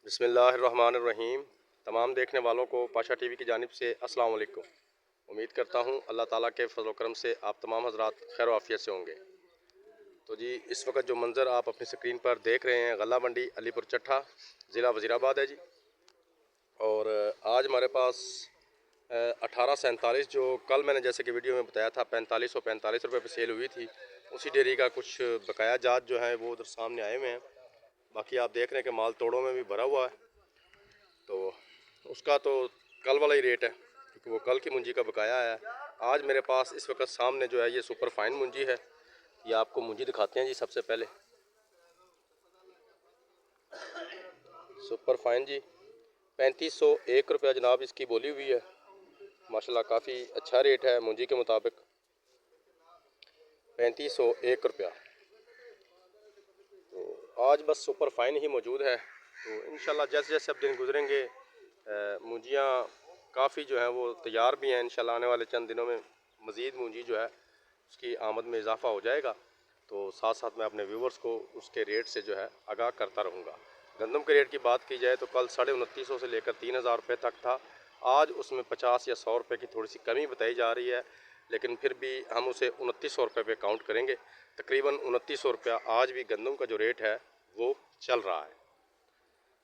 बिस्मिल्लाहिर्रहमानिर्रहीम। तमाम देखने वालों को पाशा टीवी की जानिब से अस्सलाम वालेकुम। उम्मीद करता हूँ अल्लाह ताला के फजल करम से आप तमाम हजरात खैर आफियत से होंगे। तो जी इस वक्त जो मंज़र आप अपनी स्क्रीन पर देख रहे हैं गला मंडी अलीपुर चट्ठा ज़िला वज़ीराबाद है जी। और आज हमारे पास 1847 जो कल मैंने जैसे कि वीडियो में बताया था 4545 रुपये पर सेल हुई थी, उसी डेयरी का कुछ बकाया जात जो है वो उधर सामने आए हुए हैं। बाकी आप देख रहे हैं कि माल तोड़ों में भी भरा हुआ है, तो उसका तो कल वाला ही रेट है क्योंकि वो कल की मुंजी का बकाया है। आज मेरे पास इस वक्त सामने जो है ये सुपर फाइन मुंजी है। ये आपको मुंजी दिखाते हैं जी। सबसे पहले सुपर फाइन जी 3501 रुपया जनाब इसकी बोली हुई है। माशाल्लाह काफ़ी अच्छा रेट है मुंजी के मुताबिक, 3501 रुपया। तो आज बस सुपर फाइन ही मौजूद है। तो इंशाल्लाह जैसे जैसे अब दिन गुजरेंगे मुंजियाँ काफ़ी जो है वो तैयार भी हैं। इंशाल्लाह आने वाले चंद दिनों में मज़ीद मुंजी जो है उसकी आमद में इजाफ़ा हो जाएगा। तो साथ साथ मैं अपने व्यूवर्स को उसके रेट से जो है आगाह करता रहूँगा। गंदम के रेट की बात की जाए तो कल 2950 से लेकर 3000 रुपये तक था। आज उसमें 50 या 100 रुपये की थोड़ी सी कमी बताई जा रही है, लेकिन फिर भी हम उसे 2900 रुपये पे काउंट करेंगे। तकरीबन 2900 रुपया आज भी गंदम का जो रेट है वो चल रहा है।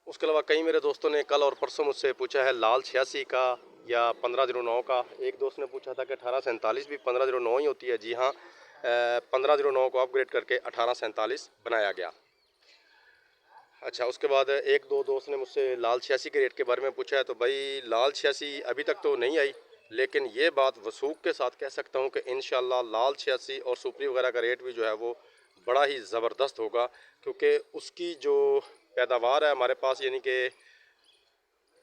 उसके अलावा कई मेरे दोस्तों ने कल और परसों मुझसे पूछा है लाल 86 का या 1509 का। एक दोस्त ने पूछा था कि 1847 भी 1509 ही होती है। जी हाँ, 1509 को अपग्रेड करके 1847 बनाया गया। अच्छा, उसके बाद एक दो दोस्त ने मुझसे लाल 86 के रेट के बारे में पूछा है। तो भाई लाल 86 अभी तक तो नहीं आई, लेकिन ये बात वसूख के साथ कह सकता हूँ कि इंशाल्लाह लाल 86 और सुपरी वगैरह का रेट भी जो है वो बड़ा ही ज़बरदस्त होगा, क्योंकि उसकी जो पैदावार है हमारे पास, यानी कि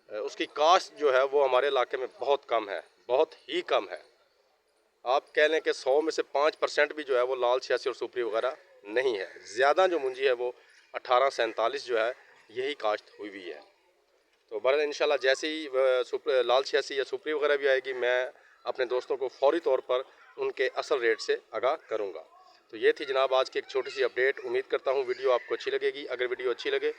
उसकी कास्ट जो है वो हमारे इलाके में बहुत कम है, बहुत ही कम है। आप कह लें कि 100 में से 5% भी जो है वो लाल 86 और सुपरी वगैरह नहीं है। ज़्यादा जो मुंजी है वो 1847 जो है यही काश्त हुई हुई है। तो बहरहाल इंशाल्लाह जैसे ही लाल 86 या सुपरी वगैरह भी आएगी, मैं अपने दोस्तों को फौरी तौर पर उनके असल रेट से आगाह करूँगा। तो ये थी जनाब आज की एक छोटी सी अपडेट। उम्मीद करता हूँ वीडियो आपको अच्छी लगेगी। अगर वीडियो अच्छी लगे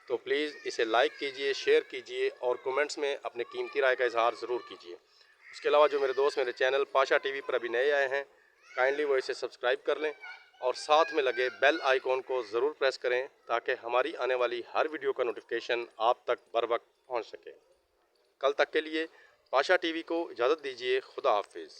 तो प्लीज़ इसे लाइक कीजिए, शेयर कीजिए और कमेंट्स में अपने कीमती राय का इजहार ज़रूर कीजिए। उसके अलावा जो मेरे दोस्त मेरे चैनल पाशा टीवी पर अभी नए आए हैं, काइंडली वो इसे सब्सक्राइब कर लें और साथ में लगे बेल आइकॉन को ज़रूर प्रेस करें ताकि हमारी आने वाली हर वीडियो का नोटिफिकेशन आप तक बर वक्त पहुँच सके। कल तक के लिए पाशा टीवी को इजाज़त दीजिए। खुदा हाफिज़।